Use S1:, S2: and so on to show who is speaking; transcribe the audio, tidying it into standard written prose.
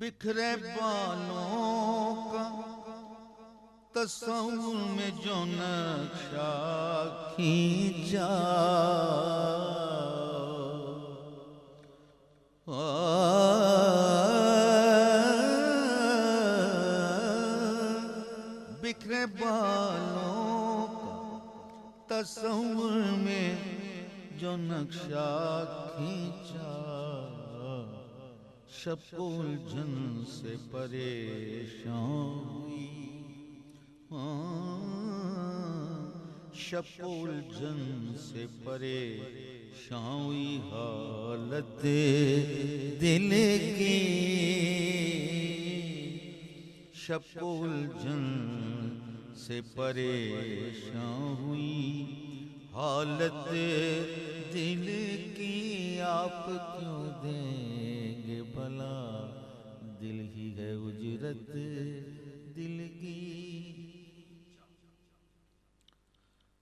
S1: بکھرے بالوں کا تصور میں جو نقشہ کھینچا، بکھرے بالوں کا تصور میں جو نقشہ کھینچا، شب کو الجھن سے پریشان ہوئی، شب کو الجھن سے پریشان ہوئی، حالت دل کی شب کو الجھن سے پریشان ہوئی، حالت دل کی آپ کیوں دیں گے بھلا، دل ہی ہے اجرت